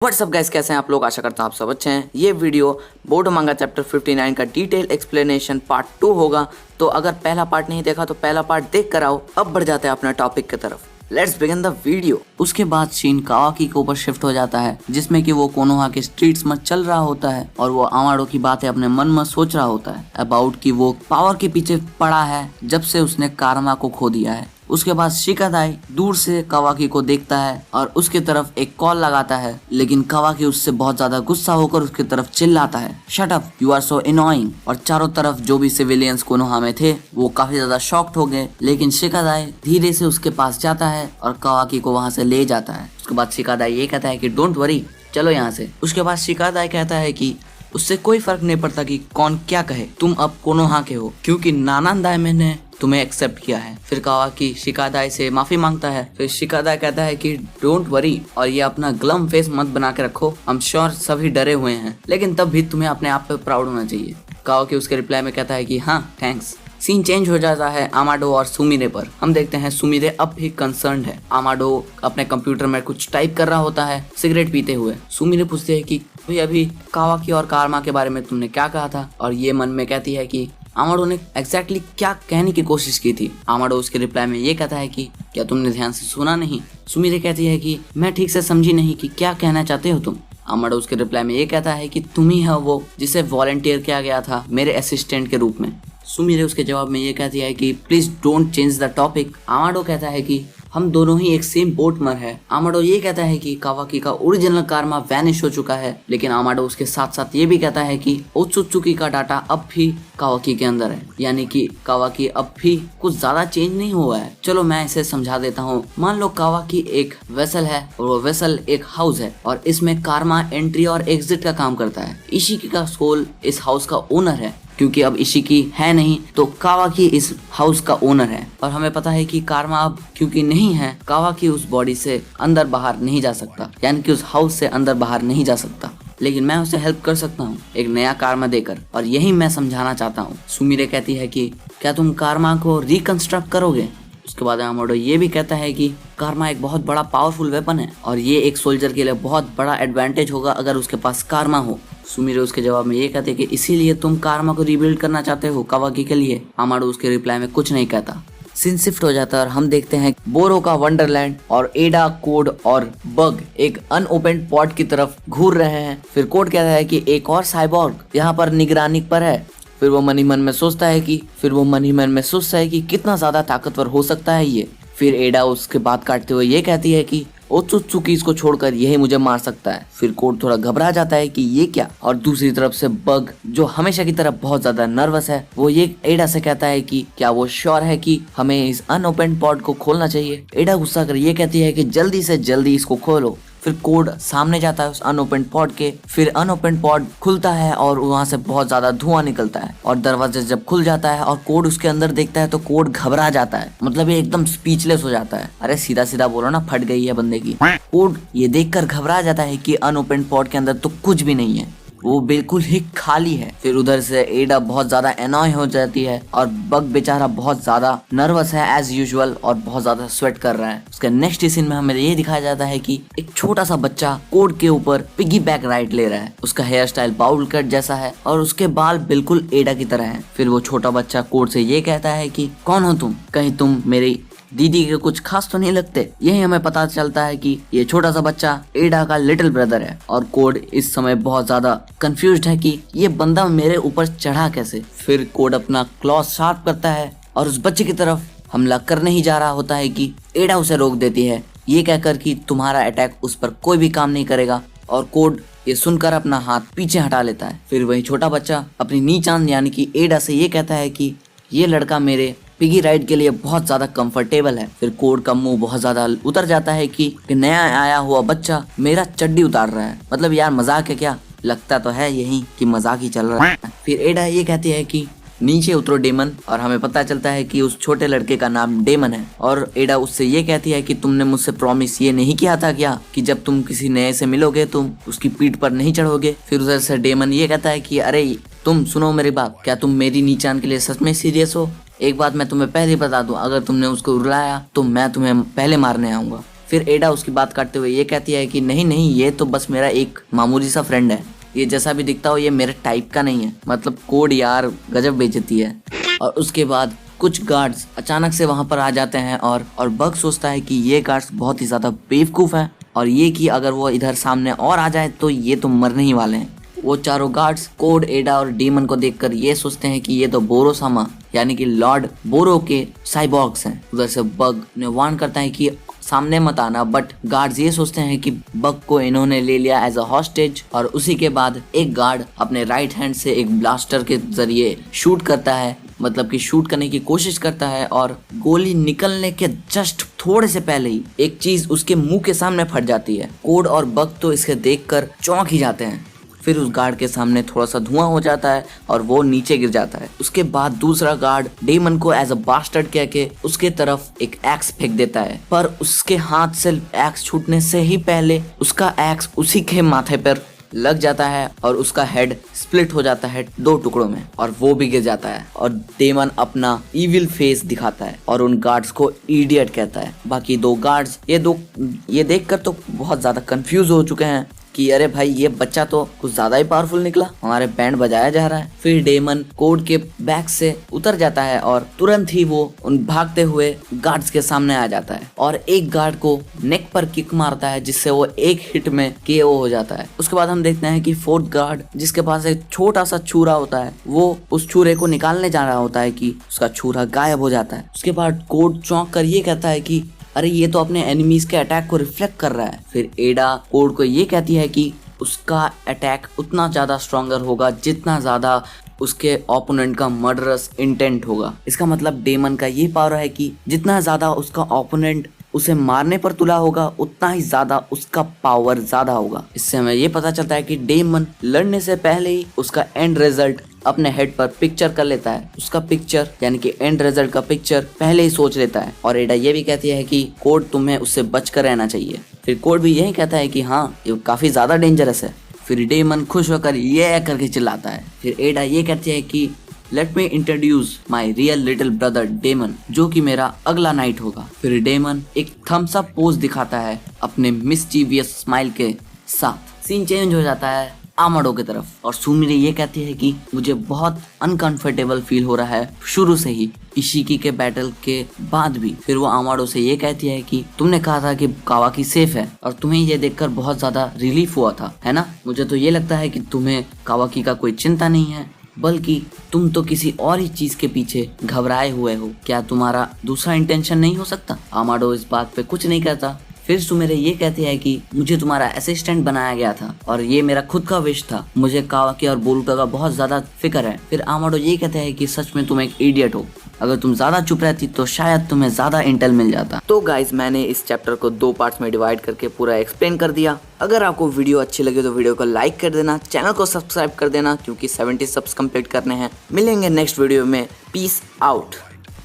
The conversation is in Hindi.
व्हाट्सअप गाइस, कैसे हैं आप लोग। आशा करता हूं आप सब अच्छे हैं। ये वीडियो बोर्ड मांगा चैप्टर 59 का डिटेल एक्सप्लेनेशन पार्ट 2 होगा। तो अगर पहला पार्ट नहीं देखा तो पहला पार्ट देख कर आओ। अब बढ़ जाते हैं अपना टॉपिक की तरफ। Let's begin the video. उसके बाद सीन कावाकी के ऊपर शिफ्ट हो जाता है, जिसमें कि वो कोनोहा के स्ट्रीट्स में चल रहा होता है और वो अमाडो की बातें अपने मन में सोच रहा होता है अबाउट कि वो पावर के पीछे पड़ा है जब से उसने कारमा को खो दिया है। उसके बाद शिकादाई दूर से कावाकी को देखता है और उसके तरफ एक कॉल लगाता है, लेकिन कावाकी उससे बहुत ज्यादा गुस्सा होकर उसकी तरफ चिल्लाता है, shut up, you are so annoying. और चारों तरफ जो भी सिविलियंस कोनोहा में थे वो काफी ज्यादा शॉक्ड हो गए, लेकिन शिकादाई धीरे से उसके पास जाता है और कावाकी को वहां से ले जाता है। उसके बाद शिकादाई ये कहता है कि डोंट वरी, चलो यहाँ से। उसके बाद शिकादाई कहता है कि उससे कोई फर्क नहीं पड़ता कि कौन क्या कहे, तुम अब कोनोहा के हो क्योंकि नानांदाइमेन ने तुम्हें एक्सेप्ट किया है। फिर कावाकी शिकादाई से माफी मांगता है। फिर शिकादाई कहता है कि डोंट वरी और ये अपना ग्लम फेस मत बना के रखो, आई एम श्योर सभी डरे हुए हैं, लेकिन तब भी तुम्हें अपने आप पे प्राउड होना चाहिए। कावाकी उसके रिप्लाई में कहता है कि हाँ थैंक्स। सीन चेंज हो जाता है अमाडो और सुमिरे पर। हम देखते हैं सुमिरे अब भी कंसर्न्ड है। अमाडो अपने कंप्यूटर में कुछ टाइप कर रहा होता है सिगरेट पीते हुए। सुमिरे पूछते है कि भाई अभी कावाकी और कारमा के बारे में तुमने क्या कहा था, और ये मन में कहती है कि अमाडो ने एग्जैक्टली क्या कहने की कोशिश की थी। अमाडो उसके रिप्लाई में ये कहता है कि क्या तुमने ध्यान से सुना नहीं। सुमिरे कहती है कि मैं ठीक से समझी नहीं कि क्या कहना चाहते हो तुम। अमाडो उसके रिप्लाई में ये कहता है कि तुम ही हो वो जिसे वॉलंटियर किया गया था मेरे असिस्टेंट के रूप में। सुमिरे उसके जवाब में ये कहती है कि please don't change the topic. Amado कहता है कि हम दोनों ही एक सेम बोट में है। अमाडो ये कहता है कि कावाकी का ओरिजिनल कारमा वैनिश हो चुका है, लेकिन अमाडो उसके साथ साथ ये भी कहता है कि ओत्सुत्सुकी का डाटा अब भी कावाकी के अंदर है, यानी कि कावाकी अब भी कुछ ज्यादा चेंज नहीं हुआ है। चलो मैं इसे समझा देता हूँ। मान लो कावाकी एक वेसल है और वो वेसल एक हाउस है और इसमें कारमा एंट्री और एग्जिट का काम करता है। इशिकी का सोल इस हाउस का ओनर है, क्योंकि अब इशिकी है नहीं तो कावाकी इस हाउस का ओनर है। और हमें पता है कि कारमा अब क्योंकि नहीं है, कावाकी उस बॉडी से अंदर बाहर नहीं जा सकता, यानी कि उस हाउस से अंदर बाहर नहीं जा सकता, लेकिन मैं उसे हेल्प कर सकता हूँ एक नया कारमा देकर, और यही मैं समझाना चाहता हूँ। सुमिरे कहती है कि क्या तुम कारमा को रिकंस्ट्रक्ट करोगे। उसके बाद अमाडो ये भी कहता है कि कारमा एक बहुत बड़ा पावरफुल वेपन है और ये एक सोल्जर के लिए बहुत बड़ा एडवांटेज होगा अगर उसके पास कारमा हो। सुमिरे उसके जवाब में ये कहते हैं कि इसीलिए तुम कारमा को रिबिल्ड करना चाहते हो कावाकी के लिए। अमाडो उसके रिप्लाई में कुछ नहीं कहता। सीन शिफ्ट हो जाता है और हम देखते हैं बोरो का वंडरलैंड और एडा, कोड और बग एक अनओपन्ड पॉट की तरफ घूर रहे हैं। फिर कोड कहता है कि एक और साइबॉर्ग यहाँ पर निगरानी पर है। फिर वो मन ही मन में सोचता है कि कितना ज्यादा ताकतवर हो सकता है ये। फिर एडा उसके बात काटते हुए ये कहती है कि ओत्सुत्सुकी इसको छोड़कर यही मुझे मार सकता है। फिर कोड थोड़ा घबरा जाता है कि ये क्या, और दूसरी तरफ से बग जो हमेशा की तरह बहुत ज्यादा नर्वस है वो ये एडा से कहता है कि क्या वो श्योर है कि हमें इस अनओपन पॉड को खोलना चाहिए। एडा गुस्सा कर ये कहती है कि जल्दी से जल्दी इसको खोलो। फिर कोड सामने जाता है उस अनओपन पॉड के। फिर अनओपन पॉड खुलता है और वहां से बहुत ज्यादा धुआं निकलता है, और दरवाजा जब खुल जाता है और कोड उसके अंदर देखता है तो कोड घबरा जाता है, मतलब ये एकदम स्पीचलेस हो जाता है। अरे सीधा सीधा बोलो ना, फट गई है बंदे की। कोड ये देखकर घबरा जाता है कि अनओपन पॉड के अंदर तो कुछ भी नहीं है, वो बिल्कुल ही खाली है। फिर उधर से एडा बहुत ज्यादा एनॉय हो जाती है और बग बेचारा बहुत ज्यादा नर्वस है एज यूजुअल और बहुत ज्यादा स्वेट कर रहा है। उसके नेक्स्ट सीन में हमें ये दिखाया जाता है कि एक छोटा सा बच्चा कोड के ऊपर पिगी बैक राइड ले रहा है। उसका हेयर स्टाइल बाउल कट जैसा है और उसके बाल बिल्कुल एडा की तरह है। फिर वो छोटा बच्चा कोड से ये कहता है कि कौन हो तुम, कहीं तुम मेरी दीदी के कुछ खास तो नहीं लगते। यही हमें पता चलता है कि ये छोटा सा बच्चा एडा का लिटिल ब्रदर है, और कोड इस समय बहुत ज्यादा कंफ्यूज्ड है कि ये बंदा मेरे ऊपर चढ़ा कैसे। फिर कोड अपना क्लॉ शार्प करता है और उस बच्चे की तरफ हमला करने ही जा रहा होता है कि एडा उसे रोक देती है, ये कहकर कि तुम्हारा अटैक उस पर कोई भी काम नहीं करेगा, और कोड ये सुनकर अपना हाथ पीछे हटा लेता है। फिर वही छोटा बच्चा अपनी नीचान यानी कि एडा से ये कहता है कि ये लड़का मेरे पिगी राइड के लिए बहुत ज्यादा कंफर्टेबल है। फिर कोड का मुंह बहुत ज्यादा उतर जाता है कि नया आया हुआ बच्चा मेरा चड्डी उतार रहा है, मतलब यार मजाक है क्या, लगता तो है यही कि मजाक ही चल रहा है। फिर एडा ये कहती है कि नीचे उतरो डेमन, और हमें पता चलता है कि उस छोटे लड़के का नाम डेमन है। और एडा उससे ये कहती है कि तुमने मुझसे प्रॉमिस ये नहीं किया था क्या कि जब तुम किसी नए से मिलोगे तुम उसकी पीठ पर नहीं चढ़ोगे। फिर उधर से डेमन ये कहता है कि अरे तुम सुनो मेरी बात, क्या तुम मेरी नीचान के लिए सच में सीरियस हो। एक बात मैं तुम्हें पहले बता दूं, अगर तुमने उसको रुलाया तो मैं तुम्हें पहले मारने आऊंगा। फिर एडा उसकी बात काटते हुए ये कहती है कि नहीं नहीं, ये तो बस मेरा एक मामूली सा फ्रेंड है, ये जैसा भी दिखता हो ये मेरे टाइप का नहीं है। मतलब कोड यार गजब बेइज्जती है। और उसके बाद कुछ गार्ड्स अचानक से वहां पर आ जाते हैं और बग सोचता है कि ये गार्ड्स बहुत ही ज्यादा बेवकूफ हैं और ये कि अगर वो इधर सामने और आ जाए तो ये तो मरने ही वाले हैं। वो चारों गार्ड्स कोड, एडा और डीमन को देखकर ये सोचते हैं कि ये तो बोरोसामा यानी कि लॉर्ड बोरो के साइबॉर्ग्स हैं। उधर से बग ने वार्न करता है कि सामने मत आना, बट गार्ड्स ये सोचते हैं कि बग को इन्होंने ले लिया एज अ हॉस्टेज। और उसी के बाद एक गार्ड अपने राइट हैंड से एक ब्लास्टर के जरिए शूट करता है, मतलब कि शूट करने की कोशिश करता है और गोली निकलने के जस्ट थोड़े से पहले ही एक चीज उसके मुंह के सामने फट जाती है। कोड और बग तो इसे देखकर चौंक ही जाते हैं। फिर उस गार्ड के सामने थोड़ा सा धुआं हो जाता है और वो नीचे गिर जाता है। उसके बाद दूसरा गार्ड डेमन को एज अ बास्टर्ड कह के उसके तरफ एक एक्स फेंक देता है, पर उसके हाथ से एक्स छूटने से ही पहले उसका एक्स उसी के माथे पर लग जाता है और उसका हेड स्प्लिट हो जाता है 2 टुकड़ों में और वो भी गिर जाता है। और डेमन अपना इविल फेस दिखाता है और उन गार्ड्स को इडियट कहता है। बाकी 2 गार्ड्स ये देखकर तो बहुत ज्यादा कंफ्यूज हो चुके हैं कि अरे भाई ये बच्चा तो कुछ ज्यादा ही पावरफुल निकला, हमारे बैंड बजाया जा रहा है। फिर डेमन कोड के बैक से उतर जाता है और तुरंत ही वो उन भागते हुए गार्ड्स के सामने आ जाता है और एक गार्ड को नेक पर किक मारता है जिससे वो एक हिट में KO हो जाता है। उसके बाद हम देखते हैं कि 4th गार्ड जिसके पास एक छोटा सा छुरा होता है, वो उस छुरे को निकालने जा रहा होता है कि उसका छुरा गायब हो जाता है। उसके बाद कोड चौंक कर ये कहता है कि अरे ये तो अपने एनिमीज के अटैक को रिफ्लेक्ट कर रहा है। फिर एडा कोड को ये कहती है कि उसका अटैक उतना ज्यादा स्ट्रॉन्गर होगा जितना ज्यादा उसके ओपोनेंट का मर्डरस इंटेंट होगा। इसका मतलब डेमन का ये पावर है कि जितना ज्यादा उसका ओपोनेंट उसे मारने पर तुला होगा उतना ही ज्यादा उसका पावर ज्यादा होगा। इससे हमें ये पता चलता है कि डेमन लड़ने से पहले ही उसका एंड रिजल्ट अपने हेड पर पिक्चर कर लेता है। उसका पिक्चर यानी कि एंड रिजल्ट का पिक्चर पहले ही सोच लेता है। और एडा ये भी कहती है कि कोड तुम्हें उससे बचकर रहना चाहिए। फिर कोड भी यही कहता है कि हाँ ये काफी ज्यादा डेंजरस है। फिर डेमन खुश होकर ये करके चिल्लाता है। फिर एडा ये कहती है कि let me introduce my real little brother Damon, जो कि मेरा अगला नाइट होगा। फिर डेमन एक थम्स अप पोज दिखाता है अपने मिस्चीवियस स्माइल के साथ। सीन चेंज हो जाता है आमाडो की तरफ और सुमिरी ये कहती है कि मुझे बहुत अनकंफर्टेबल फील हो रहा है शुरू से ही, इशिकी के बैटल के बाद भी। फिर वो आमाडो से ये कहती है कि तुमने कहा था कि कावाकी सेफ है और तुम्हें ये देखकर बहुत ज्यादा रिलीफ हुआ था, है ना? मुझे तो ये लगता है कि तुम्हें कावाकी का कोई चिंता नहीं है, बल्कि तुम तो किसी और ही चीज के पीछे घबराए हुए हो। क्या तुम्हारा दूसरा इंटेंशन नहीं हो सकता? आमाडो इस बात पे कुछ नहीं कहता। फिर सुमिरे ये कहती है कि मुझे तुम्हारा असिस्टेंट बनाया गया था और ये मेरा खुद का विश था, मुझे कावाकी और बोरुटो का बहुत ज्यादा फिक्र है। फिर आमाडो ये कहते हैं कि सच में तुम एक इडियट हो, अगर तुम ज्यादा चुप रहती तो शायद तुम्हें ज्यादा इंटेल मिल जाता। तो गाइज मैंने इस चैप्टर को 2 पार्ट्स में डिवाइड करके पूरा एक्सप्लेन कर दिया। अगर आपको वीडियो अच्छी लगे तो वीडियो को लाइक कर देना, चैनल को सब्सक्राइब कर देना क्योंकि 70 सब्स कंप्लीट करने हैं। मिलेंगे नेक्स्ट वीडियो में, पीस आउट।